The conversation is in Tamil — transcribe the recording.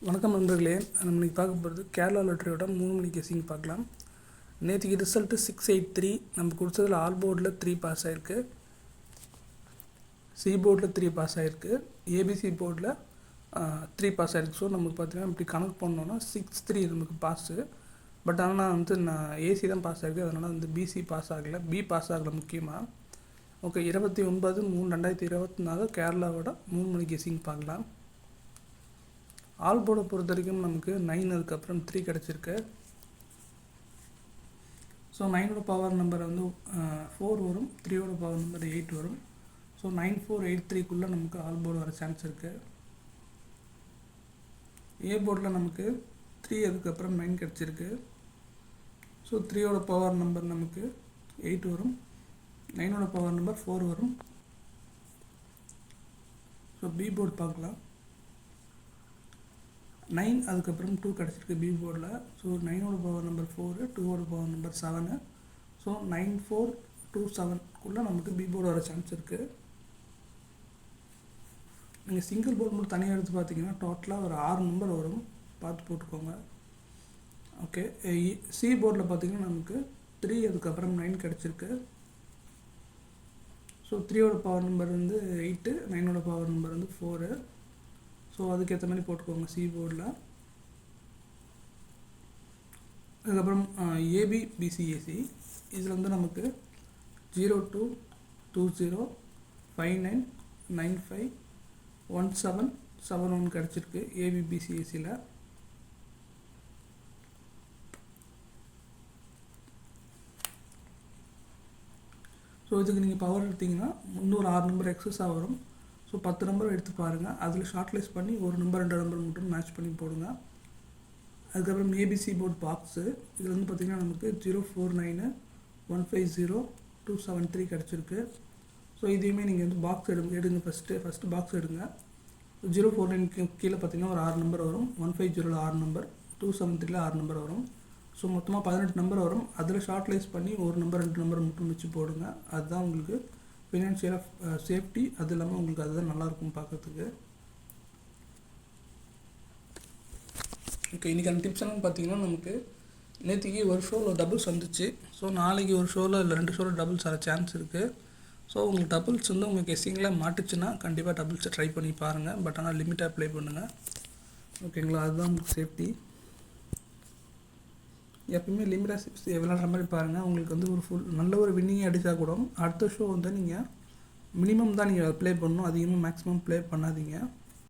வணக்கம் நண்பர்களே, நம்ம இன்றைக்கி பார்க்க போகிறது கேரளா லாட்டரியோட 3 மணி கெஸ்ஸிங் பார்க்கலாம். நேற்றுக்கு ரிசல்ட்டு 683. நம்ம கொடுத்ததில் ஆல் போர்டில் 3 பாஸ் ஆகிருக்கு, சி போர்டில் 3 பாஸ் ஆகிருக்கு, ஏபிசி போர்டில் 3 பாஸ் ஆகிருக்கு. ஸோ நமக்கு பார்த்தீங்கன்னா இப்படி கணக்கு பண்ணோன்னா 6-3 நமக்கு பாஸு. பட் ஆனால் நான் ஏசி தான் பாஸ் ஆகிருக்கு, அதனால் பிசி பாஸ் ஆகலை, பி பாஸ் ஆகலை முக்கியமாக. ஓகே, 29/3/2024 கேரளாவோட 3 மணி கெஸ்ஸிங் பார்க்கலாம். ஆல் போர்டை பொறுத்த வரைக்கும் நமக்கு 9 அதுக்கப்புறம் 3 கிடச்சிருக்கு. ஸோ 9ஓட பவர் நம்பர் 4 வரும், 3ஓட பவர் நம்பர் 8 வரும். ஸோ 9483 நமக்கு ஆல் போர்டு வர சான்ஸ் இருக்குது. ஏ போர்டில் நமக்கு 3 அதுக்கப்புறம் 9 கிடச்சிருக்கு. ஸோ 3ஓட பவர் நம்பர் நமக்கு 8 வரும், 9ஓட பவர் நம்பர் 4 வரும். ஸோ பி போர்டு பார்க்கலாம். 9 அதுக்கப்புறம் 2 கிடச்சிருக்கு பி போர்டில். ஸோ 9ஓட பவர் நம்பர் 4, 2ஓட பவர் நம்பர் 7. ஸோ 9427 நமக்கு பி போர்டு வர சான்ஸ் இருக்குது. நீங்கள் சிங்கிள் போர்டு மட்டும் தனியாக எடுத்து பார்த்தீங்கன்னா டோட்டலாக ஒரு 6 நம்பர் வரும், பார்த்து போட்டுக்கோங்க. ஓகே, சி போர்டில் பார்த்தீங்கன்னா நமக்கு 3 அதுக்கப்புறம் 9 கிடச்சிருக்கு. ஸோ 3ஓட பவர் நம்பர் 8, 9ஓட பவர் நம்பர் 4. ஸோ அதுக்கேற்ற மாதிரி போட்டுக்கோங்க சி போர்டில். அதுக்கப்புறம் ஏபி பிசிஏசி இதில் நமக்கு 022059951771 கிடச்சிருக்கு ஏபி பிசிஏசியில். ஸோ இதுக்கு நீங்கள் பவர் எடுத்திங்கன்னா இன்னொரு 6 நம்பர் எக்ஸஸாக வரும். ஸோ 10 நம்பர் எடுத்து பாருங்கள், அதில் ஷார்ட்லிஸ்ட் பண்ணி ஒரு நம்பர் 2 நம்பர் மட்டும் மேட்ச் பண்ணி போடுங்க. அதுக்கப்புறம் ஏபிசி போர்ட் பாக்ஸு இதில் பார்த்திங்கன்னா நமக்கு 0491502273 கிடச்சிருக்கு. ஸோ இதையுமே நீங்கள் பாக்ஸ் எடுங்க. ஃபஸ்ட்டு பாக்ஸ் எடுங்க. 049 கீழே பார்த்திங்கன்னா ஒரு 6 நம்பர் வரும், 150 6 நம்பர், 273 6 நம்பர் வரும். ஸோ மொத்தமாக 18 நம்பர் வரும். அதில் ஷார்ட்லைஸ் பண்ணி ஒரு நம்பர் 2 நம்பர் மட்டும் வச்சு போடுங்க. அதுதான் உங்களுக்கு ஃபினான்ஷியலாக சேஃப்டி. அது இல்லாமல் உங்களுக்கு அதுதான் நல்லாயிருக்கும் பார்க்குறதுக்கு. ஓகே, இன்றைக்கான டிப்ஸ் என்னன்னு பார்த்தீங்கன்னா நமக்கு நேற்றுக்கு ஒரு ஷோவில் டபுள்ஸ் வந்துச்சு. ஸோ நாளைக்கு ஒரு ஷோவில் இல்லை 2 ஷோவில் டபுள்ஸ் வர சான்ஸ் இருக்குது. ஸோ உங்களுக்கு டபுள்ஸ் உங்கள் கெஸ்ஸிங்கில் மாட்டுச்சுன்னா கண்டிப்பாக டபுள்ஸை ட்ரை பண்ணி பாருங்கள். பட் ஆனால் லிமிட்டாக அப்ளை பண்ணுங்கள். ஓகேங்களா, அதுதான் உங்களுக்கு சேஃப்டி. எப்பவுமே லிமிட்டாக விளாட்ற மாதிரி பாருங்கள். உங்களுக்கு ஒரு நல்ல ஒரு வின்னிங்கே அடித்தா கூட அடுத்த ஷோ நீங்கள் மினிமம் தான் நீங்கள் ப்ளே பண்ணணும், அதிகமாக மேக்ஸிமம் ப்ளே பண்ணாதீங்க.